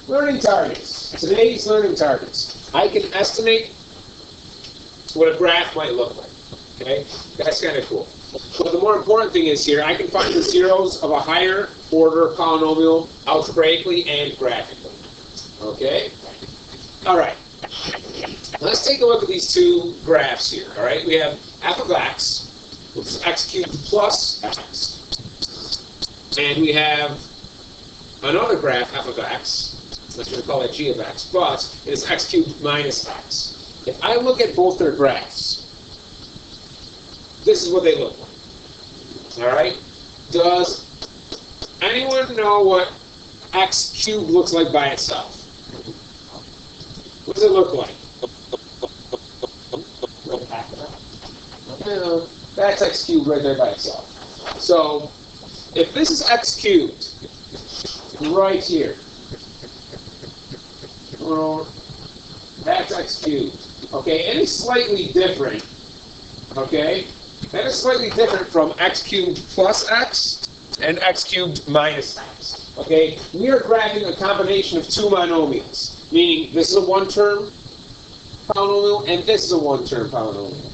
Learning targets. Today's learning targets. I can estimate what a graph might look like. Okay? That's kind of cool. But the more important thing is here, I can find the zeros of a higher order polynomial algebraically and graphically. Okay? All right. Let's take a look at these two graphs here. All right? We have f of x, which is x cubed plus x. And we have another graph, f of x. Let's just call it g of x, but it is x cubed minus x. If I look at both their graphs, this is what they look like. All right? Does anyone know what x cubed looks like by itself? What does it look like? That's x cubed right there by itself. So, if this is x cubed, right here, well, that's x cubed. Okay, any slightly different, okay, that is slightly different from x cubed plus x and x cubed minus x. Okay, we are graphing a combination of two monomials, meaning this is a one-term polynomial and this is a one-term polynomial.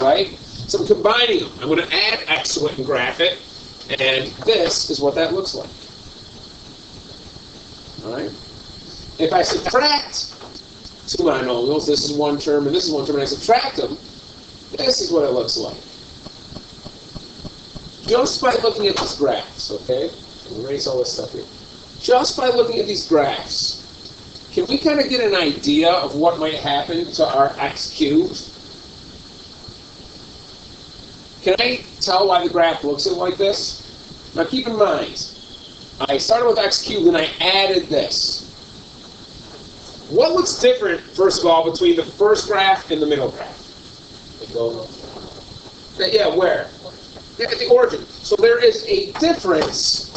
Right? So I'm combining them. I'm going to add x to it and graph it, and this is what that looks like. All right? If I subtract two monomials, this is one term and this is one term, and I subtract them, this is what it looks like. Just by looking at these graphs, okay? I'll erase all this stuff here. Just by looking at these graphs, can we kind of get an idea of what might happen to our x cubed? Can I tell why the graph looks like this? Now keep in mind, I started with x cubed and I added this. What looks different, first of all, between the first graph and the middle graph? Yeah, where? Yeah, at the origin. So there is a difference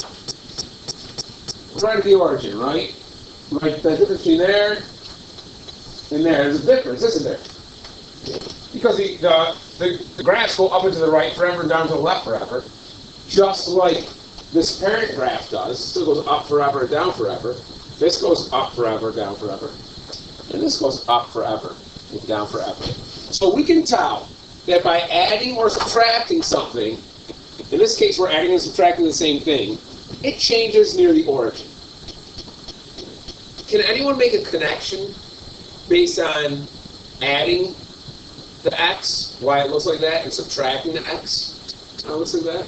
right at the origin, right? Right, the difference between there and there. There's a difference, isn't there? Because the graphs go up and to the right forever and down to the left forever, just like this parent graph does. It still goes up forever and down forever. This goes up forever, down forever. And this goes up forever and down forever. So we can tell that by adding or subtracting something, in this case we're adding and subtracting the same thing, it changes near the origin. Can anyone make a connection based on adding the x, why it looks like that, and subtracting the x, how it looks like that?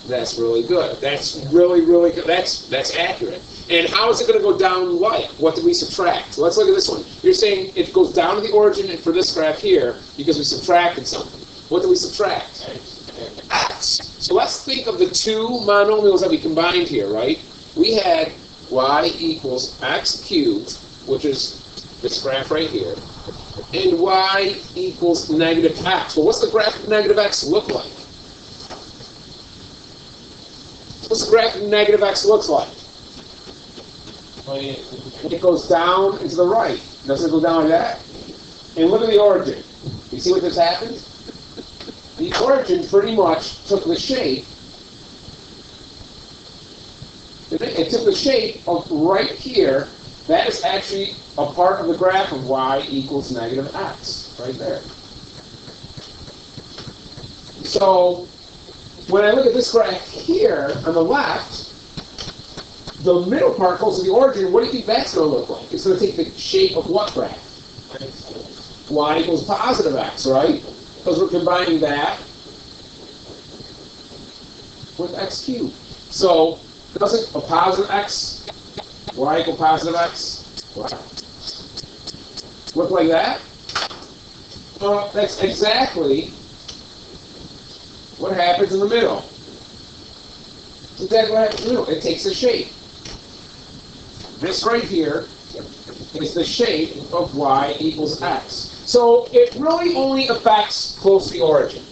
That's really good. That's really, really good. That's accurate. And how is it going to go down like? What did we subtract? So let's look at this one. You're saying it goes down to the origin and for this graph here because we subtracted something. What did we subtract? X. So let's think of the two monomials that we combined here, right? We had y equals x cubed, which is this graph right here, and y equals negative x. Well, what's the graph of negative x look like? What's the graph of negative x looks like? It goes down and to the right. Doesn't it go down like that? And look at the origin. You see what just happened? The origin pretty much took the shape. It took the shape of right here. That is actually a part of the graph of y equals negative x. Right there. So, when I look at this graph here on the left, the middle part goes to the origin. What do you think that's going to look like? It's going to take the shape of what graph? Y equals positive x, right? Because we're combining that with x cubed. So, doesn't a positive x, y equal positive x, look like that? That's exactly what happens in the middle. That's exactly what happens in the middle. It takes the shape. This right here is the shape of y equals x. So it really only affects close to the origin,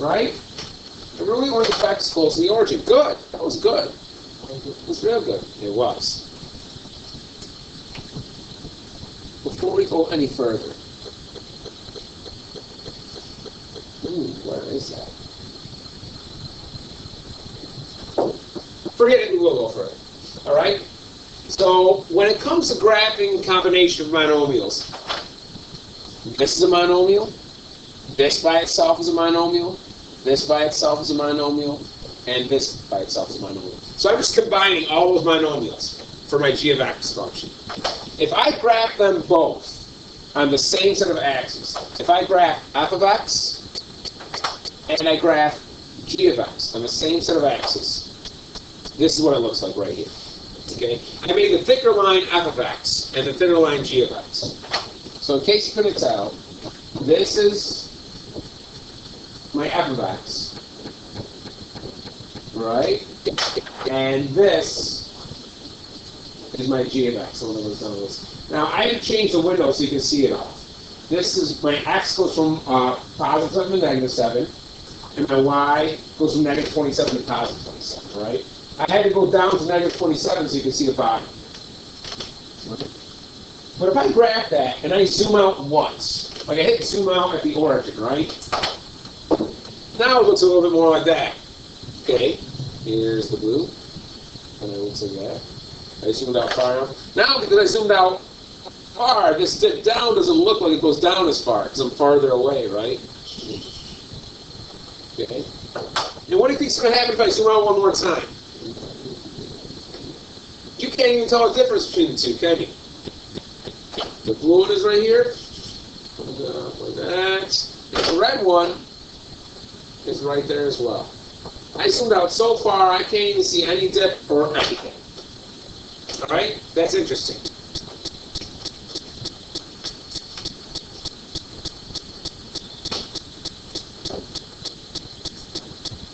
right? It really only affects close to the origin. Good. That was good. It was real good. It was. Before we go any further, where is that? Forget it, we'll go further. All right? So when it comes to graphing combination of monomials, this is a monomial, this by itself is a monomial, this by itself is a monomial, and this by itself is a monomial. So I'm just combining all those monomials for my g of x function. If I graph them both on the same set of axes, if I graph f of x and I graph g of x on the same set of axes, this is what it looks like right here. Okay? I made the thicker line f of x and the thinner line g of x. So in case you couldn't tell, this is my f of x, right? And this is my g of x. Now I had to change the window so you can see it all. This is my x goes from positive 7 to negative 7, and my y goes from negative 27 to positive 27, right? I had to go down to negative 27 so you can see the bottom. But if I graph that and I zoom out once, like I hit zoom out at the origin, right? Now it looks a little bit more like that. Okay, here's the blue, and it looks like that. I zoomed out far enough. Now because I zoomed out far, this dip down doesn't look like it goes down as far because I'm farther away, right? Okay. And what do you think is going to happen if I zoom out one more time? You can't even tell the difference between the two, can you? The blue one is right here, like that. And the red one is right there as well. I zoomed out so far I can't even see any dip or anything. All right, that's interesting.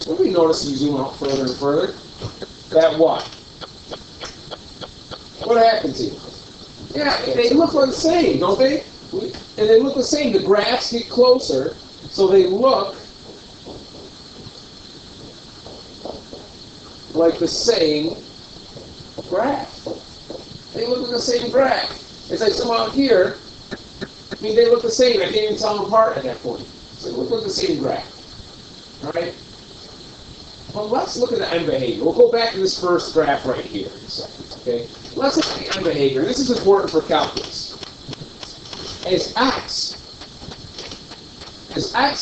What do we notice when you zoom out further and further? That what? What happens here? Yeah, they look the same, don't they? And they look the same. The graphs get closer, so they look like the same graph. They look like the same graph. As I zoom out here, I mean, they look the same. I can't even tell them apart at that point. So they look like the same graph. All right? Well, let's look at the end behavior. We'll go back to this first graph right here in a second. Okay? Let's look at the end behavior. This is important for calculus. As x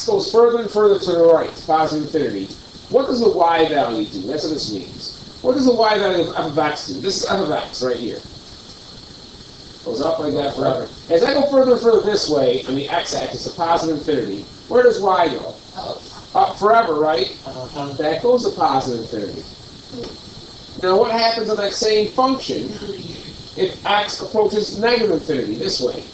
goes further and further to the right, positive infinity, what does the y value do? That's what this means. What does the y value of f of x do? This is f of x right here. Goes up like that forever. As I go further and further this way, on the x-axis, to positive infinity, where does y go? Up forever, right? That goes to positive infinity. Now what happens on that same function if x approaches negative infinity this way?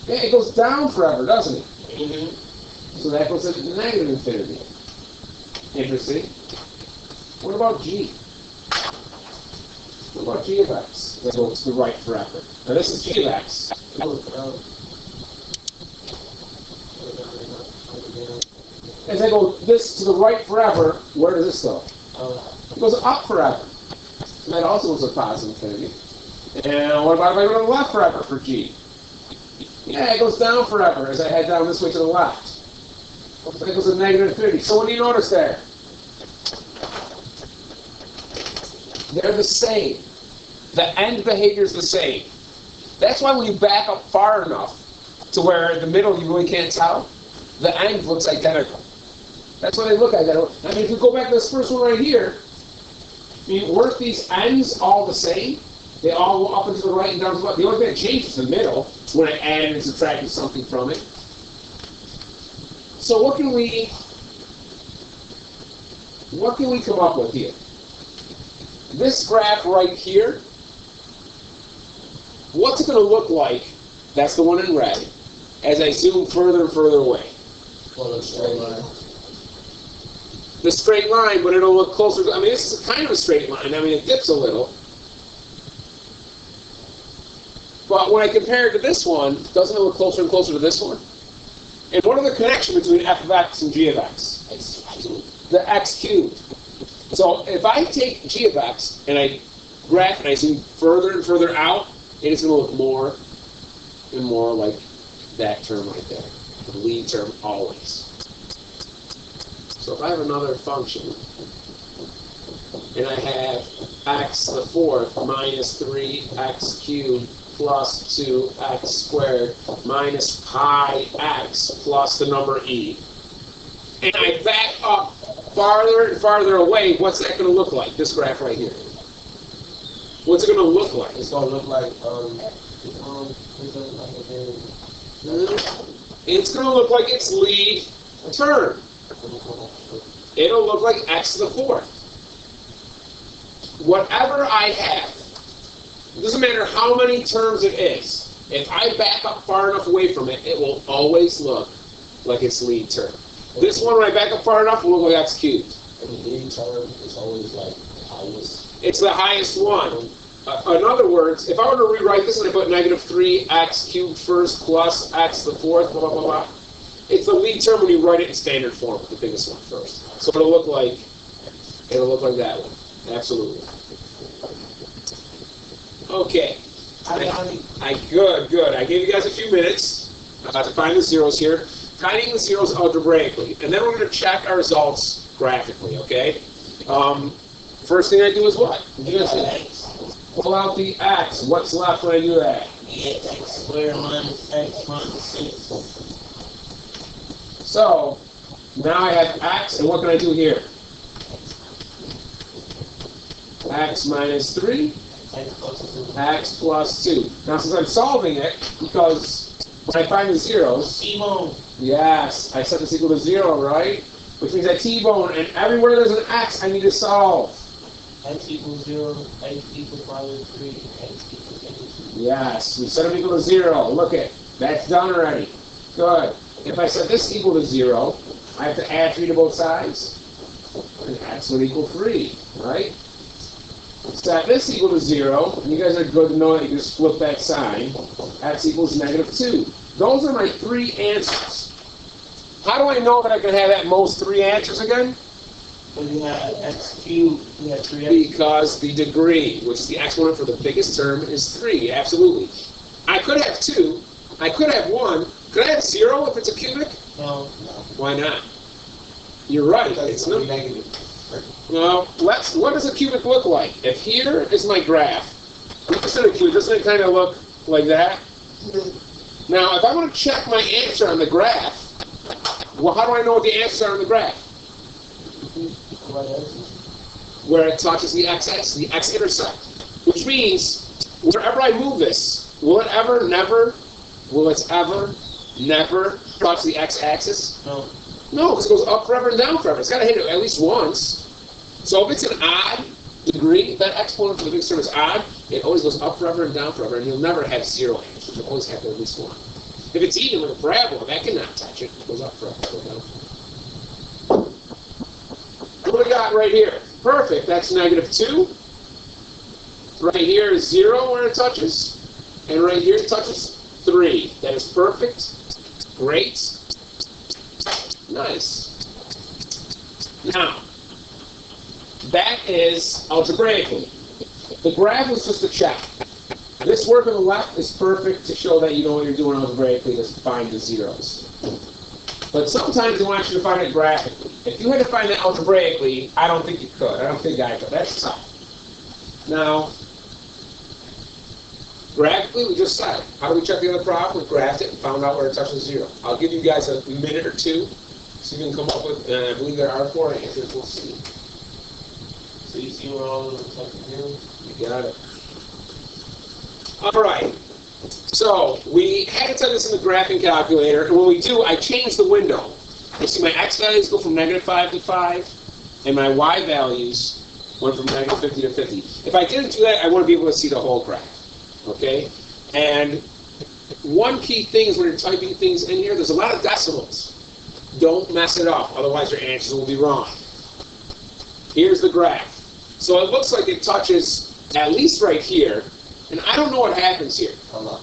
Yeah, it goes down forever, doesn't it? Mm-hmm. So that goes to negative infinity. Interesting. What about g? What about g of x? That goes to the right forever. Now this is g of x. As I go this to the right forever, where does this go? It goes up forever. So that also goes to positive infinity. And what about if I go to the left forever for g? Yeah, it goes down forever as I head down this way to the left. So it goes to negative infinity. So what do you notice there? They're the same. The end behavior is the same. That's why when you back up far enough to where in the middle you really can't tell, the end looks identical. That's why they look identical. I mean, if you go back to this first one right here, I mean, weren't these ends all the same? They all go up and to the right and down to the left. The only thing that changes is the middle when I added and subtracted something from it. So what can we come up with here? This graph right here, what's it going to look like? That's the one in red. As I zoom further and further away. Well, a straight line. The straight line, but it'll look closer. I mean, this is kind of a straight line. I mean, it dips a little. But when I compare it to this one, doesn't it look closer and closer to this one? And what are the connection between f of x and g of x? The x cubed. So if I take g of x and I graph and I zoom further and further out, it is going to look more and more like that term right there. The lead term always. So if I have another function, and I have x to the fourth minus 3x cubed plus 2x squared minus pi x plus the number e, and I back up farther and farther away, what's that going to look like, this graph right here? What's it going to look like? It's gonna look like It's going to look like its lead term. It'll look like x to the fourth. Whatever I have, it doesn't matter how many terms it is, if I back up far enough away from it, it will always look like its lead term. This one, when I back up far enough, will look like x cubed. and the lead term is always like the highest. It's the highest one. In other words, if I were to rewrite this and I put negative 3x cubed first plus x to the fourth, blah, blah, blah, blah, it's the lead term when you write it in standard form, the biggest one first. So it'll look like that one. Absolutely. Okay. Good. I gave you guys a few minutes to find the zeros here. Finding the zeros algebraically. And then we're going to check our results graphically, okay? First thing I do is what? Pull out the x. What's left when I do that? X squared minus x minus 6. So, now I have x, and what can I do here? X minus 3, x plus 2. Now, since I'm solving it, because when I find the zeros, T-bone. yes, I set this equal to 0, right? Which means I T-bone, and everywhere there's an x, I need to solve. X equals 0, x equals probably 3, x equals 8. Yes, we set them equal to 0. Look it, that's done already. Good. If I set this equal to 0, I have to add 3 to both sides. And x would equal 3, right? Set this equal to 0, and you guys are good to know that you can just flip that sign. X equals negative 2. Those are my 3 answers. How do I know that I can have at most 3 answers again? When you have x cubed, you have 3x. Because the degree, which is the exponent for the biggest term, is 3, absolutely. I could have 2. I could have 1. Could I have 0 if it's a cubic? No. Why not? You're right. It's not negative. Well, what does a cubic look like? If here is my graph, instead of cubic, doesn't it kind of look like that? Now, if I want to check my answer on the graph, well, how do I know what the answers are on the graph? Where it touches the x-axis, the x-intercept. Which means, wherever I move this, will it ever never touch the x-axis? No. No, because it goes up forever and down forever. It's got to hit it at least once. So if it's an odd degree, if that exponent for the biggest term is odd, it always goes up forever and down forever, and you'll never have 0 answers. You'll always have at least 1. If it's even with a parabola, that cannot touch it. It goes up forever, goes down. What do we got right here? Perfect. That's negative 2. Right here is 0 where it touches. And right here it touches 3. That is perfect. Great. Nice. Now, that is algebraically. The graph is just a check. This work on the left is perfect to show that you know what you're doing algebraically to find the zeros. But sometimes they want you to find it graphically. If you had to find that algebraically, I don't think you could. I don't think I could. That's tough. Now, graphically, we just said, how do we check the other problem? We graphed it and found out where it touches 0. I'll give you guys a minute or two so you can come up with, and I believe there are 4 answers. We'll see. So you see where all of them touch 0? You got it. All right. So we had to type this in the graphing calculator, and when we do, I change the window. You see my x values go from negative 5 to 5, and my y values went from negative 50 to 50. If I didn't do that, I want to be able to see the whole graph. Okay? And one key thing is when you're typing things in here, there's a lot of decimals. Don't mess it up, otherwise your answers will be wrong. Here's the graph. So it looks like it touches at least right here, and I don't know what happens here. A lot.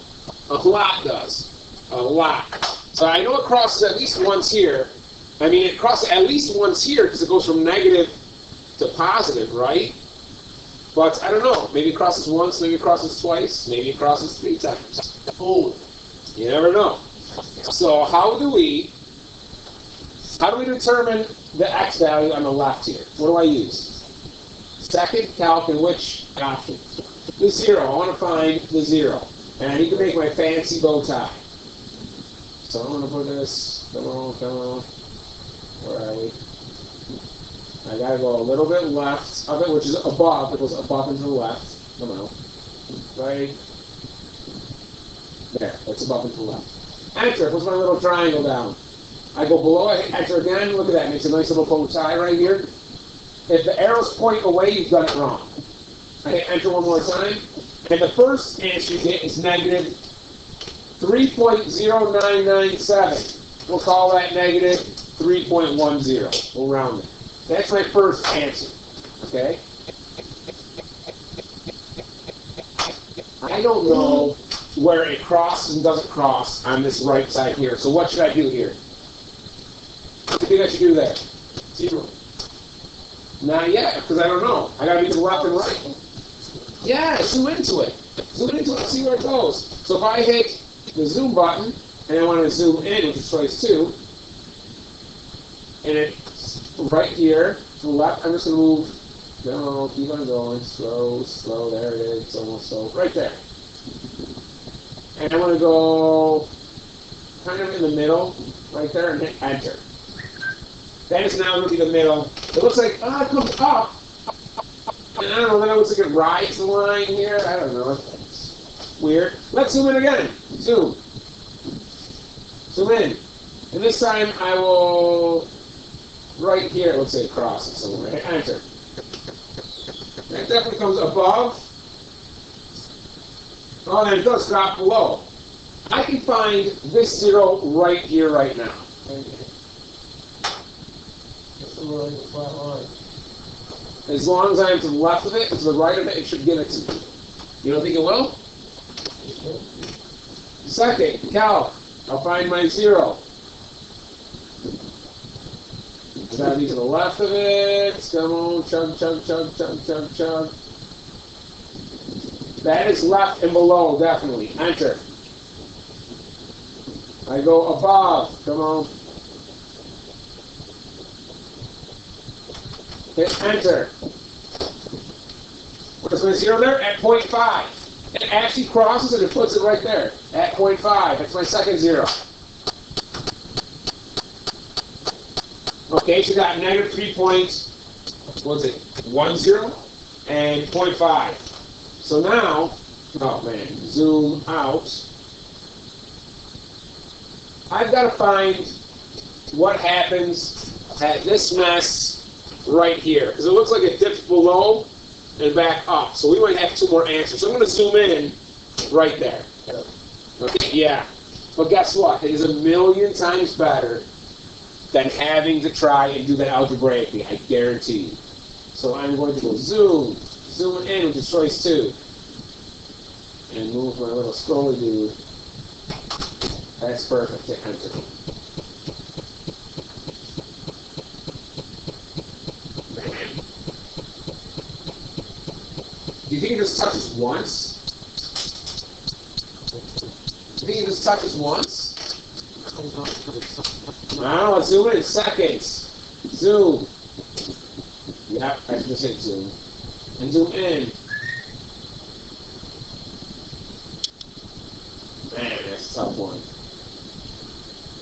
A lot does. A lot. So I know it crosses at least once here. I mean, it crosses at least once here because it goes from negative to positive, right? But I don't know. Maybe it crosses once, maybe it crosses twice, maybe it crosses 3 times. Fool. You never know. So how do we How do we determine the x value on the left here? What do I use? Second calc in which option? The 0. I want to find the 0. And I need to make my fancy bow tie. So I'm going to put this, come on, where are we? I got to go a little bit left of it, which is above. It goes above and to the left. Come on. Right there. That's above and to the left. Enter. Puts my little triangle down. I go below, I hit enter again. Look at that. Makes a nice little bow tie right here. If the arrows point away, you've done it wrong. I hit enter one more time. And the first answer you get is negative 3.0997. We'll call that negative 3.10. We'll round it. That's my first answer. Okay? I don't know where it crosses and doesn't cross on this right side here. So what should I do here? What do you think I should do there? 0. Not yet, because I don't know. I got to be to the left and right. Yeah, zoom into it. Zoom into it and see where it goes. So if I hit the zoom button, and I want to zoom in, which is choice 2, and it's right here, to the left, I'm just going to move, no, keep on going, slow, there it is, it's almost slow, right there. And I want to go kind of in the middle, right there, and hit enter. That is now going to be the middle. It looks like, it comes up. And I don't know, then it looks like it rides the line here. I don't know. It's weird. Let's zoom in again. Zoom. Zoom in. And this time I will, right here, it looks like it crosses somewhere. Hit enter. That definitely comes above. Oh, and it does drop below. I can find this 0 right here, right now. As long as I'm to the left of it and to the right of it, it should give it to me. You don't think it will? Second, calc. I'll find my 0. It's got to be to the left of it. Come on, chug. That is left and below, definitely. Enter. I go above. Come on. Hit enter. Where's my 0 there? At 0.5. It actually crosses and it puts it right there. At 0.5. That's my second 0. Okay, so you got negative 3.10 and 0.5. So now, oh man, zoom out. I've got to find what happens at this mess right here, because it looks like it dips below and back up. So we might have 2 more answers. So I'm going to zoom in right there. Okay, yeah. But guess what? It is a million times better than having to try and do that algebraically, I guarantee you. So I'm going to go zoom in, which is choice 2. And move my little scrolly dude. That's perfect. Hit enter. Do you think it just touches once? Do you think it just touches once? No, let's zoom in seconds. Zoom. Yep, I just hit zoom. And zoom in. Man, that's a tough one.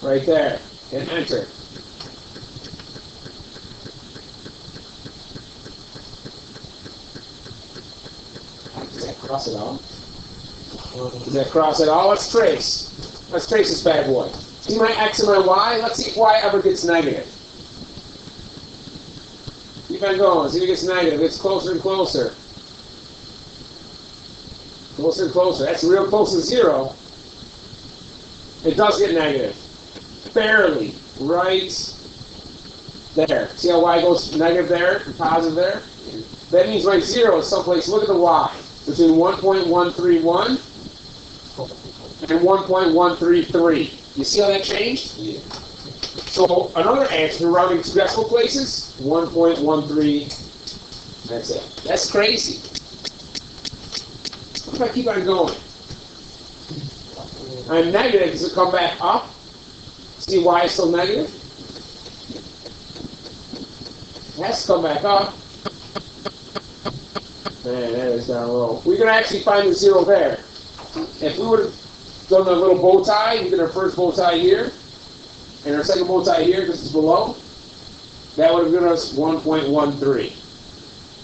Right there. Hit enter. Does that cross it all? Does that cross it all? Let's trace. Let's trace this bad boy. See my x and my y? Let's see if y ever gets negative. Keep on going. See if it gets negative. It's closer and closer. Closer and closer. That's real close to 0. It does get negative. Barely. Right there. See how y goes negative there and positive there? That means my 0 is someplace. Look at the y. Between 1.131 and 1.133. You see how that changed? Yeah. So another answer, rounding 2 decimal places, 1.13. That's it. That's crazy. What if I keep on going? I'm negative. Does it come back up? See why it's still negative? It has to come back up. Man, that is down low. We can actually find the 0 there. If we would have done a little bow tie, we did our first bow tie here, and our second bow tie here, this is below, that would have given us 1.13.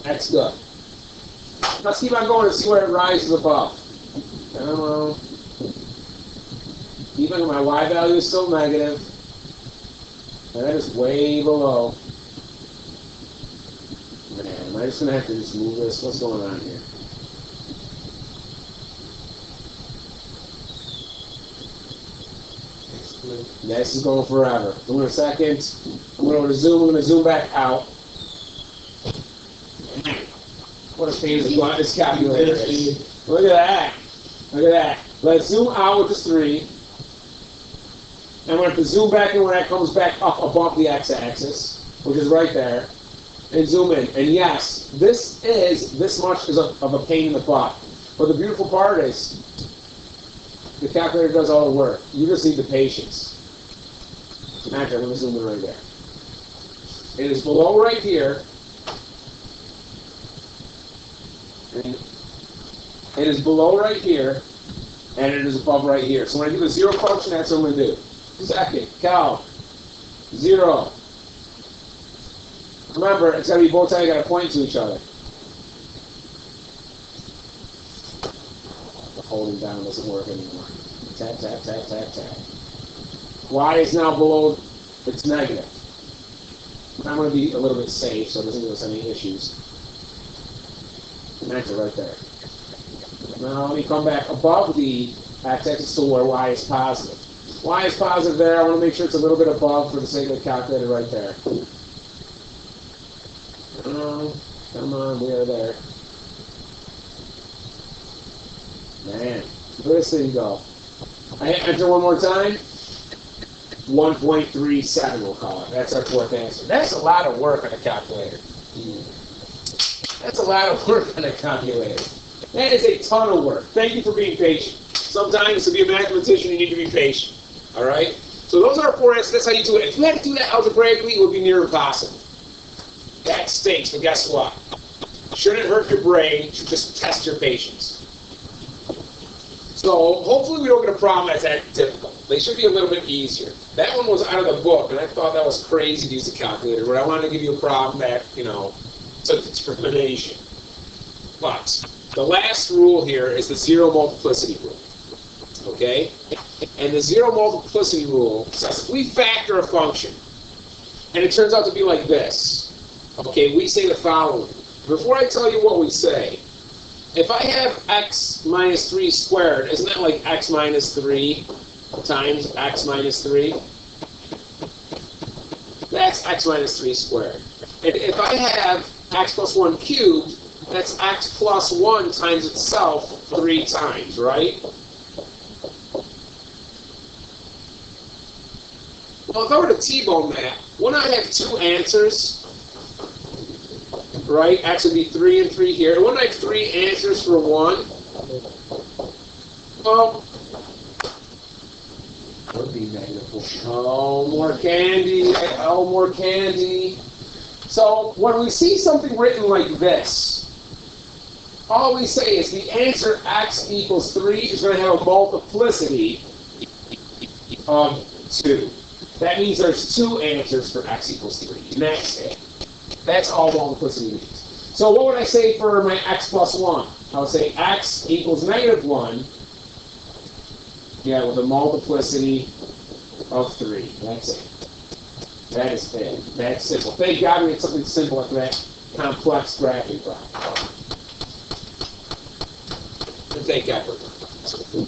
That's good. Let's keep on going and see where it rises above. Come on. Even my y value is still negative. And that is way below. Man, am I just going to have to just move this? What's going on here? This is going forever. In a second, I'm going to zoom back out. What a pain in the butt this calculator is. Look at that. Look at that. Let's zoom out with the 3. And I'm going to have to zoom back in when that comes back up above the x-axis, which is right there, and zoom in. And yes, this much is of a pain in the butt. But the beautiful part is, the calculator does all the work. You just need the patience. Actually, I'm going to zoom in right there. It is below right here. And it is below right here. And it is above right here. So when I do the 0 function, that's what I'm going to do. Second, cal, 0. Remember, it's got to be both sides got to point to each other. The holding down doesn't work anymore. Tap, tap, tap, tap, tap. Y is now below its negative. I'm going to be a little bit safe so it doesn't give us any issues. And that's it right there. Now let me come back above the x-axis to where y is positive. Y is positive there. I want to make sure it's a little bit above for the sake of the calculator right there. Come on, we are there. Man, where does this thing go? I enter one more time. 1.37 we'll call it. That's our fourth answer. That's a lot of work on a calculator. That's a lot of work on a calculator. That is a ton of work. Thank you for being patient. Sometimes to be a mathematician you need to be patient. Alright? So those are our 4 answers. That's how you do it. If you had to do that algebraically, it would be near impossible. That stinks, but guess what? Shouldn't hurt your brain, should just test your patience. So hopefully we don't get a problem that's that difficult. They should be a little bit easier. That one was out of the book, and I thought that was crazy to use a calculator, but I wanted to give you a problem that, took determination. But the last rule here is the 0 multiplicity rule. Okay? And the 0 multiplicity rule says if we factor a function, and it turns out to be like this, okay, we say the following. Before I tell you what we say, if I have x minus 3 squared, isn't that like x minus 3 times x minus 3? That's x minus 3 squared. And if I have x plus 1 cubed, that's x plus 1 times itself 3 times, right? Well, if I were to T-bone that, wouldn't I have 2 answers? Right? X would be 3 and 3 here. Wouldn't I have 3 answers for 1? Well, that would be negative 4. Oh, more candy. Oh, more candy. So when we see something written like this, all we say is the answer x equals 3 is going to have a multiplicity of 2. That means there's 2 answers for x equals 3. And that's it. That's all multiplicity means. So what would I say for my x plus 1? I would say x equals negative 1. Yeah, with a multiplicity of 3. That's it. That is it. That's simple. Thank God we had something simple like that complex graphing problem. Thank God for that.